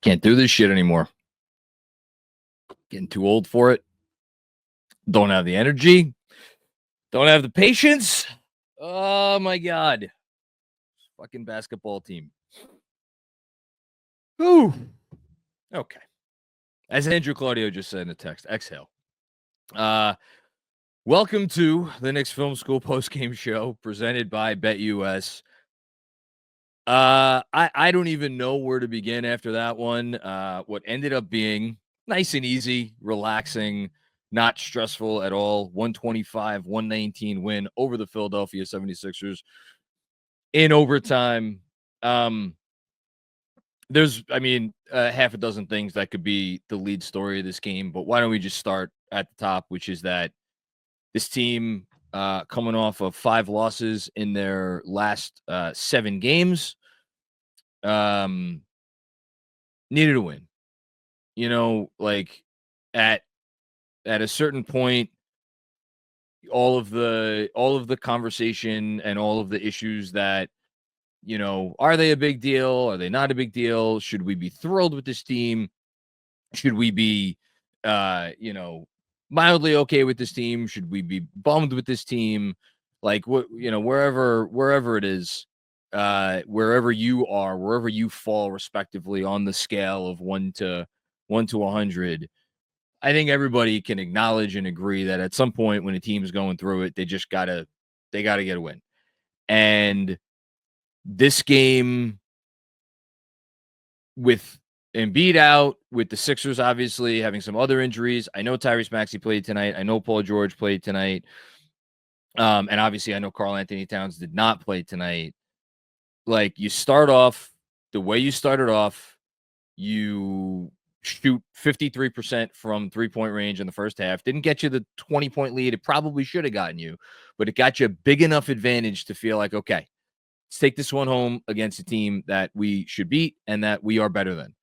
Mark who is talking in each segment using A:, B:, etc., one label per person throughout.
A: Can't do this shit anymore. Getting too old for it. Don't have the energy. Don't have the patience. Oh, my God. Fucking basketball team. Ooh. Okay. As Andrew Claudio just said in the text, exhale. Welcome to the Knicks Film School Postgame Show presented by BetUS. I don't even know where to begin after that one. What ended up being nice and easy, relaxing, not stressful at all. 125-119 win over the Philadelphia 76ers in overtime. There's half a dozen things that could be the lead story of this game, but why don't we just start at the top, which is that this team coming off of 5 losses in their last 7 games, needed a win. You know, like at a certain point, all of the conversation and all of the issues that, you know, are they a big deal? Are they not a big deal? Should we be thrilled with this team? Should we be, mildly okay with this team? Should we be bummed with this team? Like, wherever it is, wherever you are, wherever you fall respectively on the scale of 1 to 100, I think everybody can acknowledge and agree that at some point when a team is going through it, they gotta get a win. And this game, with Embiid out, with the Sixers obviously having some other injuries. I know Tyrese Maxey played tonight. I know Paul George played tonight. And obviously I know Karl-Anthony Towns did not play tonight. Like, you start off the way you started off, you shoot 53% from 3-point range in the first half. Didn't get you the 20-point lead. It probably should have gotten you, but it got you a big enough advantage to feel like, okay, let's take this one home against a team that we should beat and that we are better than.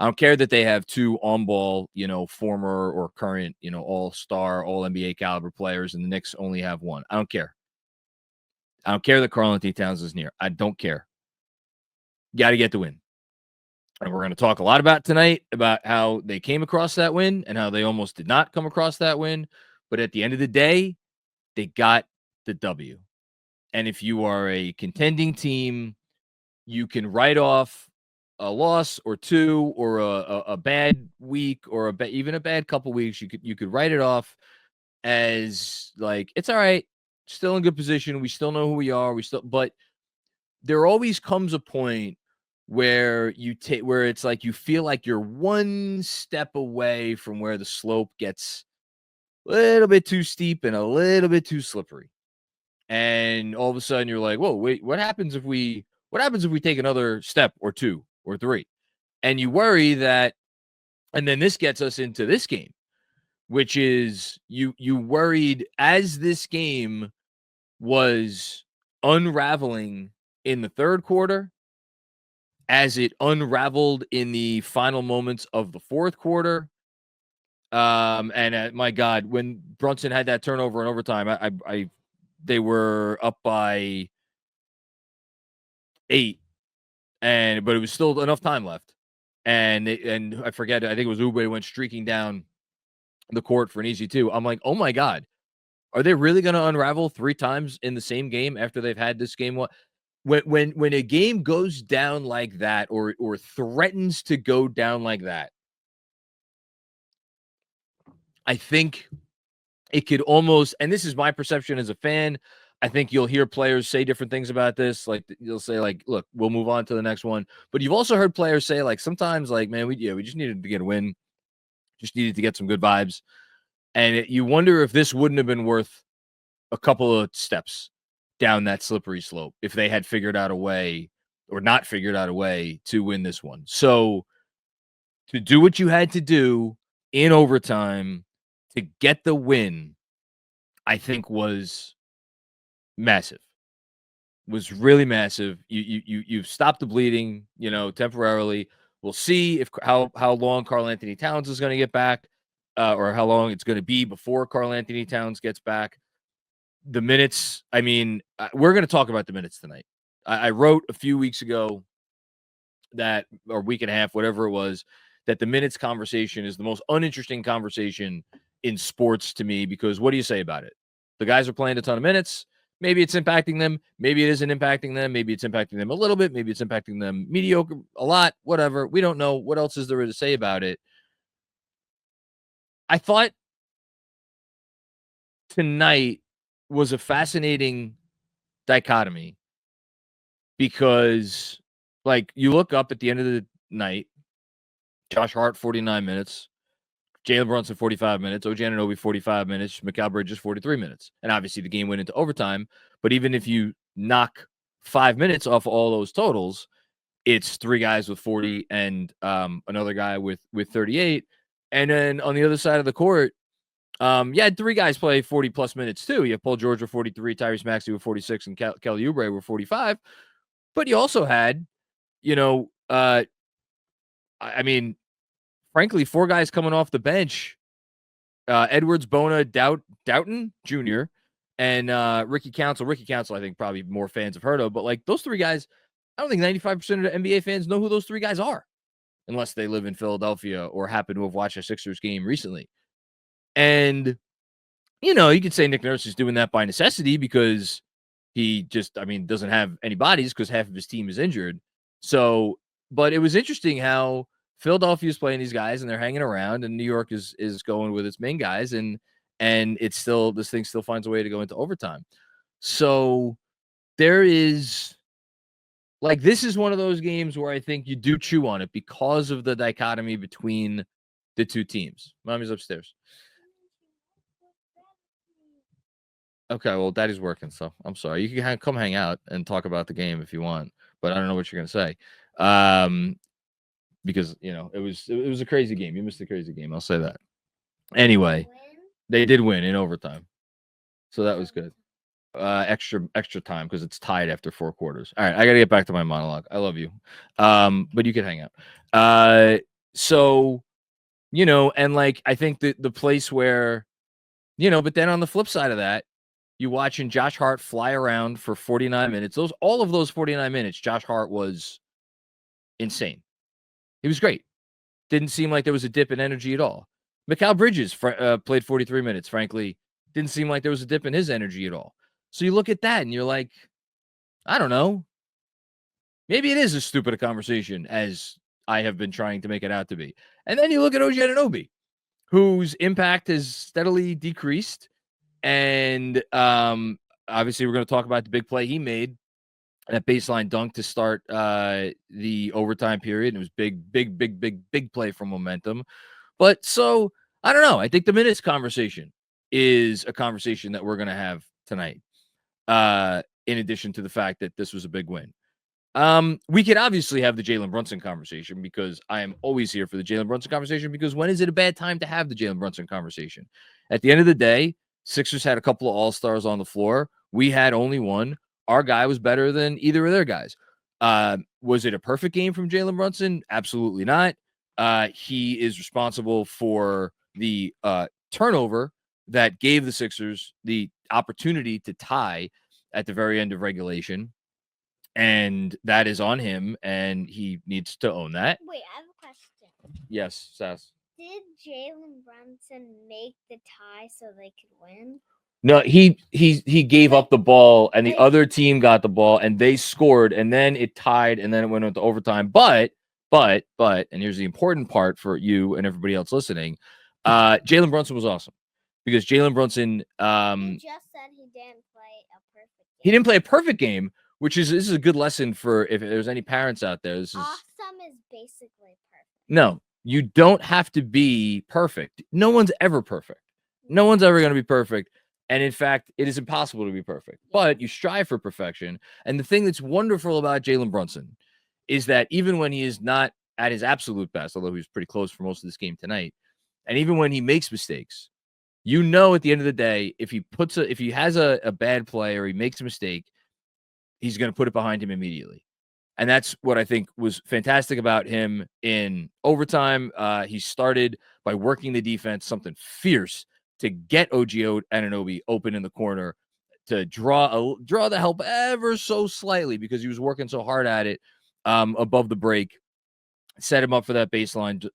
A: I don't care that they have 2 on-ball, former or current, all-star, all-NBA caliber players, and the Knicks only have 1. I don't care. I don't care that Karl-Anthony Towns is near. I don't care. Got to get the win. And we're going to talk a lot about tonight about how they came across that win and how they almost did not come across that win. But at the end of the day, they got the W. And if you are a contending team, you can write off a loss or 2 or a bad week or even a bad couple weeks. You could write it off as like, it's all right, still in good position. We still know who we are. But there always comes a point where where it's like you feel like you're one step away from where the slope gets a little bit too steep and a little bit too slippery. And all of a sudden you're like, whoa, wait, what happens if we take another step or 2 or 3? And you worry that, and then this gets us into this game, which is you worried as this game was unraveling in the third quarter, as it unraveled in the final moments of the fourth quarter. And my God, when Brunson had that turnover in overtime, they were up by 8, but it was still enough time left. And I forget, I think it was Oubre went streaking down the court for an easy 2. I'm like, oh my God, are they really going to unravel 3 times in the same game after they've had this game? When a game goes down like that, or threatens to go down like that, I think it could almost, and this is my perception as a fan, I think you'll hear players say different things about this. Like, you'll say, like, look, we'll move on to the next one. But you've also heard players say, like, sometimes, like, man, we just needed to get a win. Just needed to get some good vibes. And you wonder if this wouldn't have been worth a couple of steps down that slippery slope if they had figured out a way, or not figured out a way, to win this one. So to do what you had to do in overtime to get the win, I think was massive. Was really massive. You've stopped the bleeding, temporarily. We'll see if how long Karl-Anthony Towns is going to get back, or how long it's going to be before Karl-Anthony Towns gets back. The minutes, we're going to talk about the minutes tonight. I wrote a few weeks ago that, or week and a half, whatever it was, that the minutes conversation is the most uninteresting conversation in sports to me, because what do you say about it? The guys are playing a ton of minutes. Maybe it's impacting them. Maybe it isn't impacting them. Maybe it's impacting them a little bit. Maybe it's impacting them mediocre, a lot, whatever. We don't know. What else is there to say about it? I thought tonight was a fascinating dichotomy, because, like, you look up at the end of the night, Josh Hart, 49 minutes, Jaylen Brunson, 45 minutes, OG Anunoby, 45 minutes, Mikal Bridges, 43 minutes. And obviously the game went into overtime. But even if you knock 5 minutes off all those totals, it's 3 guys with 40 and another guy with 38. And then on the other side of the court, you had 3 guys play 40-plus minutes too. You have Paul George with 43, Tyrese Maxey with 46, and Kelly Oubre with 45. But you also had, frankly, 4 guys coming off the bench, Edwards, Bona, Doughton Jr., and Ricky Council. Ricky Council, I think probably more fans have heard of, but like those 3 guys, I don't think 95% of the NBA fans know who those 3 guys are, unless they live in Philadelphia or happen to have watched a Sixers game recently. And, you could say Nick Nurse is doing that by necessity, because he just, doesn't have any bodies because half of his team is injured. So, but it was interesting how Philadelphia is playing these guys and they're hanging around, and New York is going with its main guys, and it's still, this thing still finds a way to go into overtime. So there is, like, this is one of those games where I think you do chew on it because of the dichotomy between the 2 teams. Mommy's upstairs. Okay, well, Daddy's working, so I'm sorry. You can come hang out and talk about the game if you want, but I don't know what you're gonna say. Because it was a crazy game. You missed a crazy game. I'll say that. Anyway, they did win in overtime, so that was good. Extra time because it's tied after 4 quarters. All right, I gotta get back to my monologue. I love you, but you can hang out. So, and like I think the place where, but then on the flip side of that, you watching Josh Hart fly around for 49 minutes. All of those 49 minutes, Josh Hart was insane. He was great. Didn't seem like there was a dip in energy at all. Mikal Bridges played 43 minutes. Frankly, didn't seem like there was a dip in his energy at all. So you look at that and you're like, I don't know. Maybe it is as stupid a conversation as I have been trying to make it out to be. And then you look at OG Anunoby, whose impact has steadily decreased. And obviously, we're going to talk about the big play he made, that baseline dunk to start the overtime period. It was big play for momentum. But so, I don't know. I think the minutes conversation is a conversation that we're going to have tonight, in addition to the fact that this was a big win. We could obviously have the Jaylen Brunson conversation, because I am always here for the Jaylen Brunson conversation, because when is it a bad time to have the Jaylen Brunson conversation? At the end of the day, Sixers had a couple of all-stars on the floor. We had only one. Our guy was better than either of their guys. Was it a perfect game from Jaylen Brunson? Absolutely not. He is responsible for the turnover that gave the Sixers the opportunity to tie at the very end of regulation. And that is on him, and he needs to own that.
B: Wait, I have a question.
A: Yes, Sass.
B: Did Jaylen Brunson make the tie so they could win?
A: No, he gave up the ball, and the other team got the ball, and they scored, and then it tied, and then it went into overtime. But, and here's the important part for you and everybody else listening. Jaylen Brunson was awesome, because Jaylen Brunson
B: He just said he didn't play a perfect game.
A: He didn't play a perfect game, which is, this is a good lesson for if there's any parents out there. This is
B: awesome is basically perfect.
A: No, you don't have to be perfect. No one's ever perfect. No one's ever going to be perfect. And in fact, it is impossible to be perfect, but you strive for perfection. And the thing that's wonderful about Jaylen Brunson is that even when he is not at his absolute best, although he was pretty close for most of this game tonight, and even when he makes mistakes, at the end of the day, if he has a bad play or he makes a mistake, he's going to put it behind him immediately. And that's what I think was fantastic about him in overtime. He started by working the defense, something fierce, to get OG Anunoby open in the corner, to draw the help ever so slightly, because he was working so hard at it. above the break, set him up for that baseline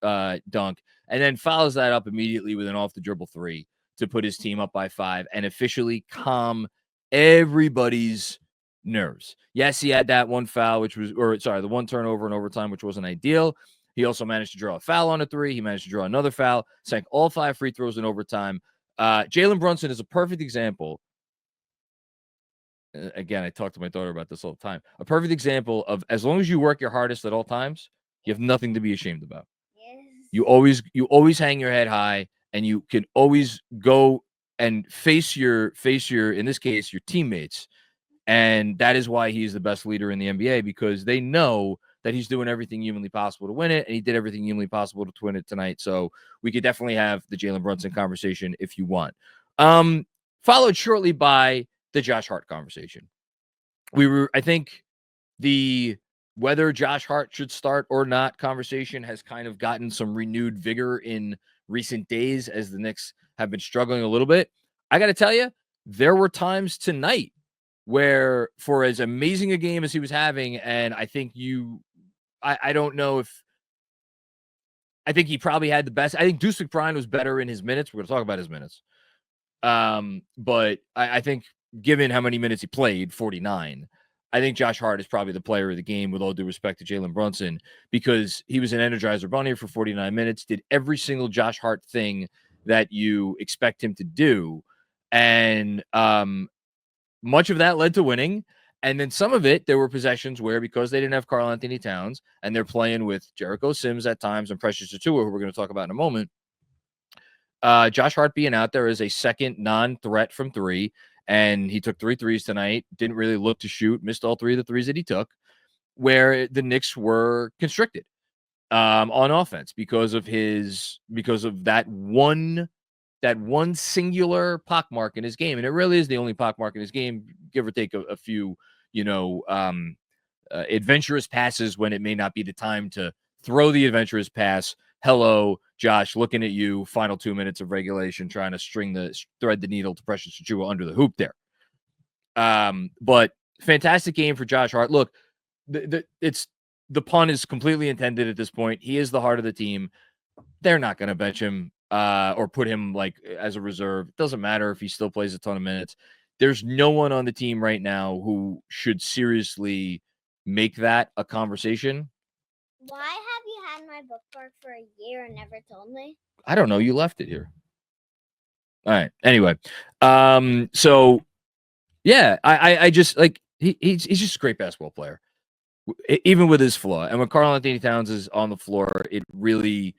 A: dunk, and then follows that up immediately with an off the dribble three to put his team up by 5 and officially calm everybody's nerves. Yes, he had that one foul, the one turnover in overtime, which wasn't ideal. He also managed to draw a foul on a 3. He managed to draw another foul, sank all 5 free throws in overtime. Jaylen Brunson is a perfect example. Again, I talk to my daughter about this all the time. A perfect example of, as long as you work your hardest at all times, you have nothing to be ashamed about.
B: Yes.
A: You always hang your head high, and you can always go and face your in this case your teammates, and that is why he's the best leader in the NBA, because they know that he's doing everything humanly possible to win it, and he did everything humanly possible to win it tonight. So we could definitely have the Jaylen Brunson conversation if you want. Followed shortly by the Josh Hart conversation. I think the whether Josh Hart should start or not conversation has kind of gotten some renewed vigor in recent days as the Knicks have been struggling a little bit. I got to tell you, there were times tonight where, for as amazing a game as he was having, and I think I don't know if, I think he probably had the best. I think Deuce McBride was better in his minutes. We're going to talk about his minutes. But I think, given how many minutes he played, 49, I think Josh Hart is probably the player of the game, with all due respect to Jaylen Brunson, because he was an Energizer Bunny for 49 minutes, did every single Josh Hart thing that you expect him to do. And much of that led to winning. And then some of it, there were possessions where, because they didn't have Karl-Anthony Towns and they're playing with Jericho Sims at times and Precious Achiuwa, who we're going to talk about in a moment, Josh Hart being out there as a second non-threat from 3, and he took 3 threes tonight, didn't really look to shoot, missed all 3 of the threes that he took, where the Knicks were constricted on offense because of that one singular pockmark in his game. And it really is the only pockmark in his game, give or take a few, adventurous passes when it may not be the time to throw the adventurous pass. Hello, Josh, looking at you, final 2 minutes of regulation, trying to thread the needle to Precious Achiuwa under the hoop there. But fantastic game for Josh Hart. Look, the pun is completely intended at this point. He is the heart of the team. They're not going to bench him or put him as a reserve. It doesn't matter if he still plays a ton of minutes. There's no one on the team right now who should seriously make that a conversation.
B: Why have you had my bookmark for a year and never told me?
A: I don't know. You left it here. All right. Anyway, so yeah, I just he's just a great basketball player, even with his flaw. And when Karl-Anthony Towns is on the floor, it really,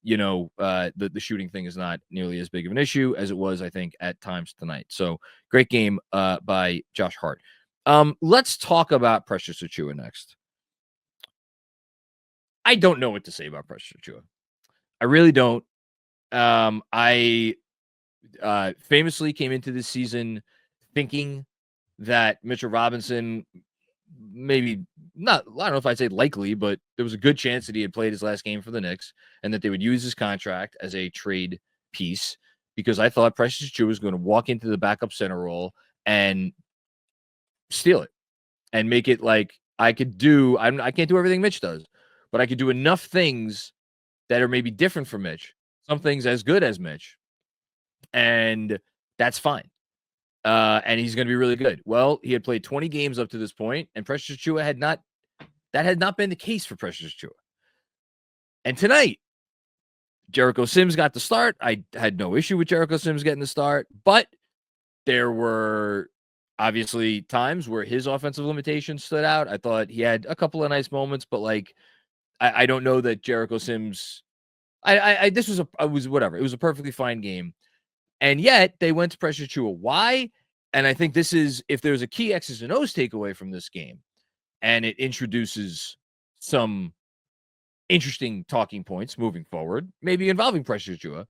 A: the shooting thing is not nearly as big of an issue as it was, I think, at times tonight. So great game by Josh Hart. Let's talk about Precious Achiuwa next. I don't know what to say about Precious Achiuwa. I really don't. I famously came into this season thinking that Mitchell Robinson, maybe not, I don't know if I'd say likely, but there was a good chance that he had played his last game for the Knicks and that they would use his contract as a trade piece, because I thought Precious Achiuwa was going to walk into the backup center role and steal it and make it like I can't do everything Mitch does, but I could do enough things that are maybe different from Mitch, some things as good as Mitch, and that's fine. And he's going to be really good. Well, he had played 20 games up to this point, and Precious Achiuwa had not been the case for Precious Achiuwa. And tonight, Jericho Sims got the start. I had no issue with Jericho Sims getting the start, but there were obviously times where his offensive limitations stood out. I thought he had a couple of nice moments, but I don't know that Jericho Sims. This was whatever. It was a perfectly fine game. And yet they went to Precious Achiuwa. Why? And I think this is, if there's a key X's and O's takeaway from this game, and it introduces some interesting talking points moving forward, maybe involving Precious Achiuwa,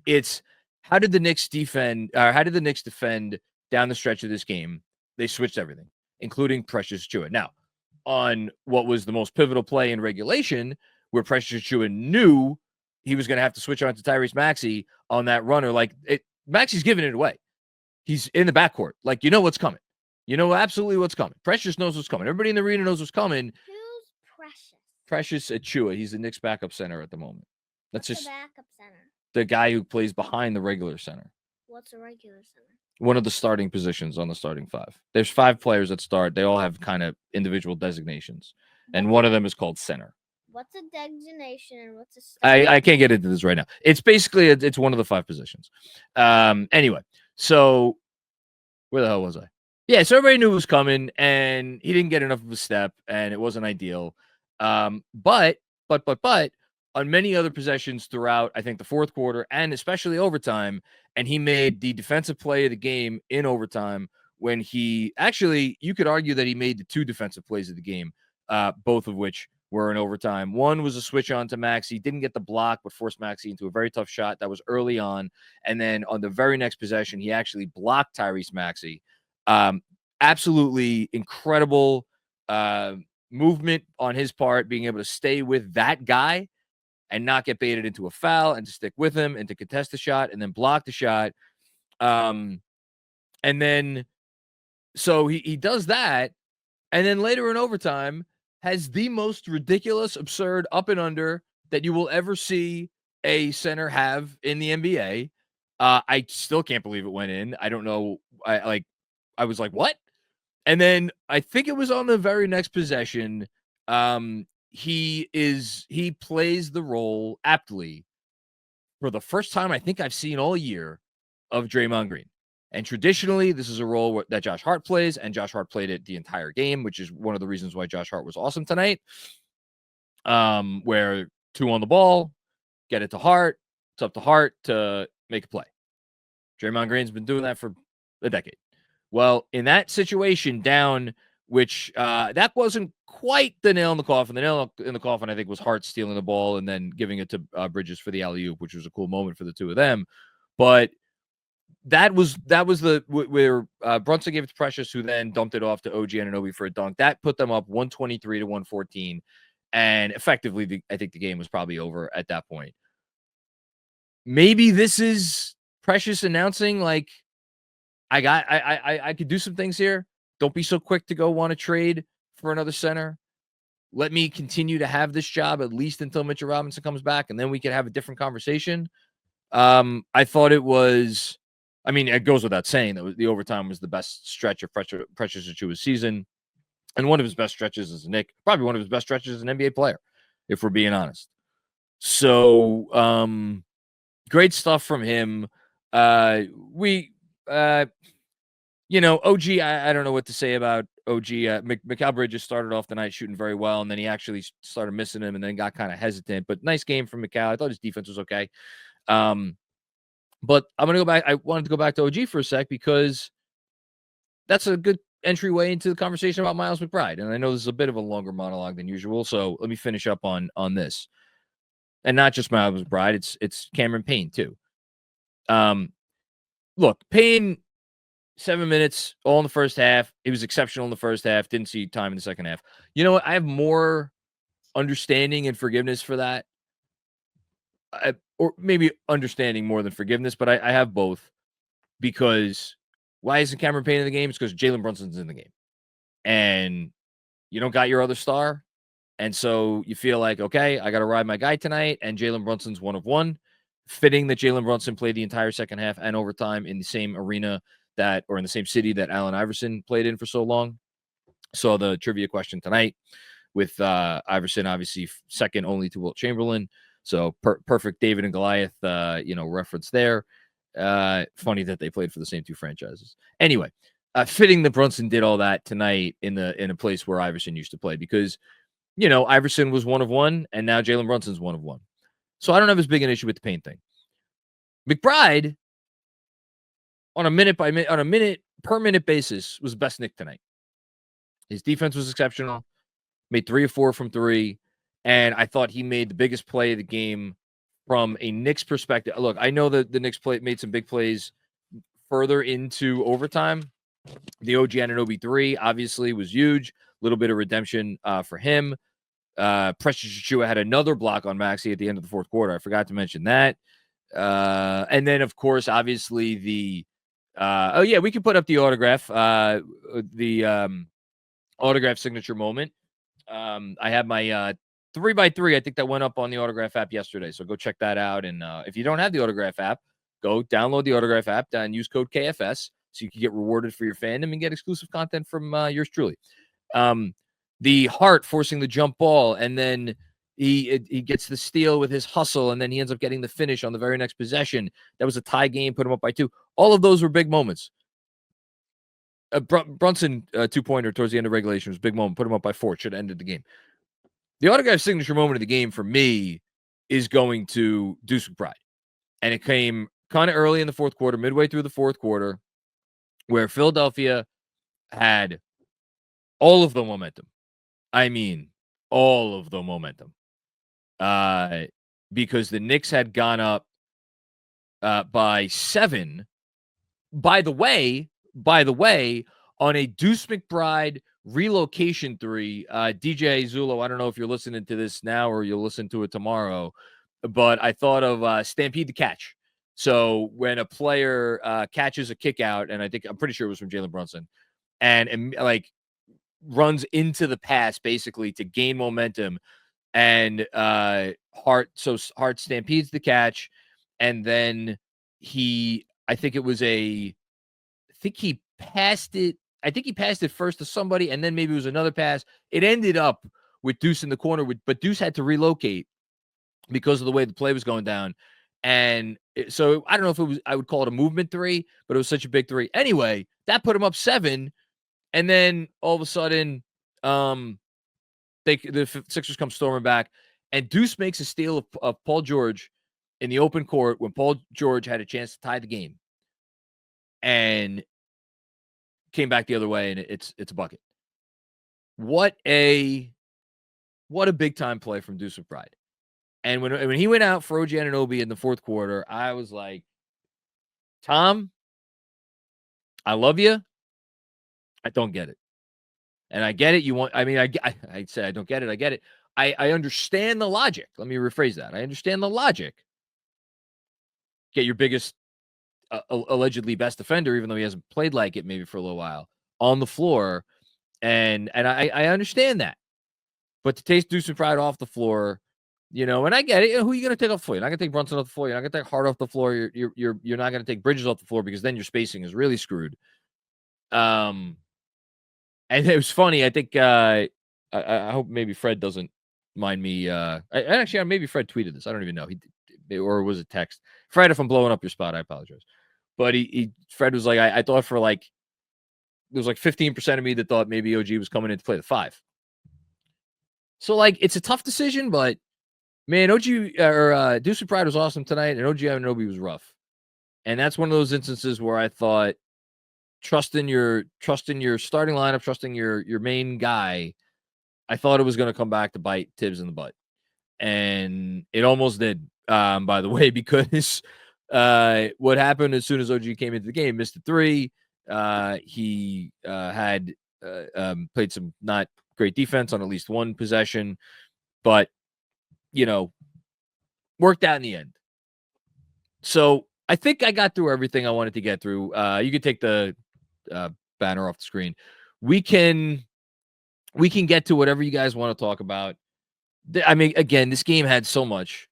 A: it's how did the Knicks defend down the stretch of this game? They switched everything, including Precious Achiuwa. Now, on what was the most pivotal play in regulation, where Precious Achiuwa knew he was going to have to switch on to Tyrese Maxey on that runner, Maxey's giving it away. He's in the backcourt. You know what's coming. You know absolutely what's coming. Precious knows what's coming. Everybody in the arena knows what's coming.
B: Who's
A: Precious Achiuwa. He's the Knicks backup center at the moment. That's
B: What's
A: just
B: a backup center?
A: the guy who plays behind the regular center.
B: What's a regular center?
A: One of the starting positions on the starting five. There's 5 players that start. They all have kind of individual designations, and one of them is called center.
B: What's a designation and what's a
A: I can't get into this right now. It's basically it's one of the 5 positions. Anyway, so where the hell was I? Yeah, so everybody knew it was coming, and he didn't get enough of a step, and it wasn't ideal. But on many other possessions throughout, I think the fourth quarter and especially overtime, and he made the defensive play of the game in overtime when he actually, you could argue that he made the 2 defensive plays of the game, both of which were in overtime. One was a switch on to Maxi, didn't get the block, but forced Maxi into a very tough shot that was early on. And then on the very next possession, he actually blocked Tyrese Maxey. Absolutely incredible movement on his part, being able to stay with that guy and not get baited into a foul and to stick with him and to contest the shot and then block the shot. And then so he does that. And then later in overtime has the most ridiculous, absurd up and under that you will ever see a center have in the NBA. I still can't believe it went in. I don't know. I was like, what? And then I think it was on the very next possession. He plays the role aptly for the first time I think I've seen all year of Draymond Green. And traditionally, this is a role that Josh Hart plays, and Josh Hart played it the entire game, which is one of the reasons why Josh Hart was awesome tonight. Where 2 on the ball, get it to Hart. It's up to Hart to make a play. Draymond Green's been doing that for a decade. Well, in that situation down, which that wasn't quite the nail in the coffin. The nail in the coffin, I think, was Hart stealing the ball and then giving it to Bridges for the alley-oop, which was a cool moment for the 2 of them. But that was where Brunson gave it to Precious, who then dumped it off to OG Anunoby for a dunk. That put them up 123 to 114. And effectively, I think the game was probably over at that point. Maybe this is Precious announcing, like, I could do some things here. Don't be so quick to go want to trade for another center. Let me continue to have this job at least until Mitchell Robinson comes back, and then we can have a different conversation. I thought it was, I mean, it goes without saying that the overtime was the best stretch of Precious Achiuwa's season, and one of his best stretches as a Knick, probably one of his best stretches as an NBA player, if we're being honest. So, great stuff from him. OG, I don't know what to say about OG. Mikal Bridges started off the night shooting very well, and then he actually started missing him and then got kind of hesitant. But nice game from Mikal. I thought his defense was okay. But I'm going to go back. I wanted to go back to OG for a sec because that's a good entryway into the conversation about Miles McBride. And I know this is a bit of a longer monologue than usual, so let me finish up on this. And not just Miles McBride, it's Cameron Payne too. Look, Payne, 7 minutes, all in the first half. He was exceptional in the first half. Didn't see time in the second half. You know what? I have more understanding and forgiveness for that. Or maybe understanding more than forgiveness, but I have both. Because why isn't Cameron Payne in the game? It's because Jaylen Brunson's in the game. And you don't got your other star. And so you feel like, okay, I got to ride my guy tonight. And Jaylen Brunson's 1 of 1. Fitting that Jaylen Brunson played the entire second half and overtime in the same arena or in the same city that Allen Iverson played in for so long. So the trivia question tonight with Iverson, obviously second only to Wilt Chamberlain. So perfect David and Goliath, reference there. Funny that they played for the same 2 franchises. Anyway, fitting that Brunson did all that tonight in a place where Iverson used to play because, Iverson was 1 of 1 and now Jaylen Brunson's 1 of 1. So I don't have as big an issue with the Payne thing. McBride, on a minute per minute basis, was the best Knick tonight. His defense was exceptional. Made 3 of 4 from 3. And I thought he made the biggest play of the game from a Knicks perspective. Look, I know that the Knicks made some big plays further into overtime. The OG Anunoby 3 obviously was huge. A little bit of redemption for him. Precious Achiuwa had another block on Maxey at the end of the fourth quarter. I forgot to mention that. And then, of course, obviously we can put up the autograph, autograph signature moment. I have my 3x3. I think that went up on the Autograph app yesterday. So go check that out. And if you don't have the Autograph app, go download the Autograph app and use code KFS so you can get rewarded for your fandom and get exclusive content from yours truly. The Hart forcing the jump ball, and then he gets the steal with his hustle, and then he ends up getting the finish on the very next possession. That was a tie game, put him up by 2. All of those were big moments. Brunson 2-pointer towards the end of regulation was a big moment, put him up by 4. Should have ended the game. The Autograph signature moment of the game for me is going to Deuce McBride. And it came kind of early in the fourth quarter, midway through the fourth quarter, where Philadelphia had all of the momentum. I mean, all of the momentum. Because the Knicks had gone up by 7. By the way, on a Deuce McBride relocation 3, DJ Zulo, I don't know if you're listening to this now or you'll listen to it tomorrow, but I thought of Stampede the Catch. So when a player catches a kick out, and I'm pretty sure it was from Jaylen Brunson, and like runs into the pass basically to gain momentum, and Hart stampedes the catch, and then he passed it first to somebody, and then maybe it was another pass. It ended up with Deuce in the corner, but Deuce had to relocate because of the way the play was going down. And so I don't know if I would call it a movement 3, but it was such a big 3. Anyway, that put him up 7. And then all of a sudden, the Sixers come storming back, and Deuce makes a steal of Paul George in the open court when Paul George had a chance to tie the game, and came back the other way, and it's a bucket. What a big time play from Deuce McBride. And when he went out for OG Anunoby in the fourth quarter, I was like, Tom, I love you. I don't get it. And I get it. I say I don't get it. I get it. I understand the logic. Let me rephrase that. I understand the logic. Get your biggest, allegedly best defender, even though he hasn't played like it maybe for a little while, on the floor. And I understand that. But to take Deuce McBride off the floor, and I get it. Who are you going to take off the floor? You're not going to take Brunson off the floor. You're not going to take Hart off the floor. You're not going to take Bridges off the floor, because then your spacing is really screwed. And it was funny. I think I hope maybe Fred doesn't mind me. Maybe Fred tweeted this. I don't even know. Or was it text? Fred, if I'm blowing up your spot, I apologize. But Fred was like, I thought there was like 15% of me that thought maybe OG was coming in to play the 5. So like, it's a tough decision, but man, Deuce McBride was awesome tonight, and OG Anunoby was rough. And that's one of those instances where I thought, trusting your starting lineup, trusting your main guy, I thought it was going to come back to bite Tibbs in the butt. And it almost did, by the way, because what happened as soon as OG came into the game, missed a 3. He had played some not great defense on at least one possession, but, worked out in the end. So I think I got through everything I wanted to get through. You could take the banner off the screen. We can get to whatever you guys want to talk about. I mean, again, this game had so much.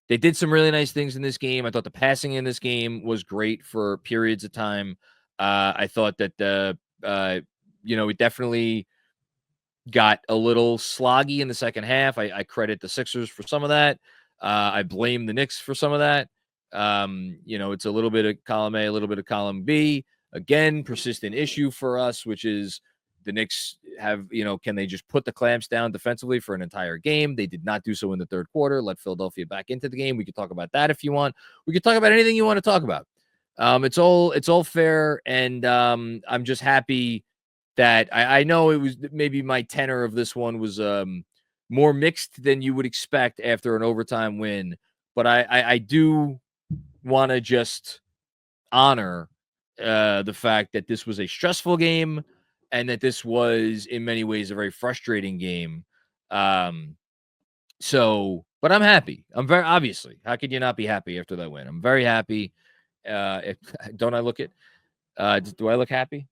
A: They did some really nice things in this game. I thought the passing in this game was great for periods of time. I thought that it definitely got a little sloggy in the second half. I credit the Sixers for some of that. I blame the Knicks for some of that. It's a little bit of column A, a little bit of column B. Again, persistent issue for us, which is the Knicks have, can they just put the clamps down defensively for an entire game? They did not do so in the third quarter. Let Philadelphia back into the game. We could talk about that if you want. We could talk about anything you want to talk about. It's all fair, and I'm just happy that I know it was maybe my tenor of this one was more mixed than you would expect after an overtime win, but I do want to just honor the fact that this was a stressful game and that this was in many ways a very frustrating game. But I'm happy. I'm very, obviously, how could you not be happy after that win? I'm very happy. Don't I look it? Do I look happy?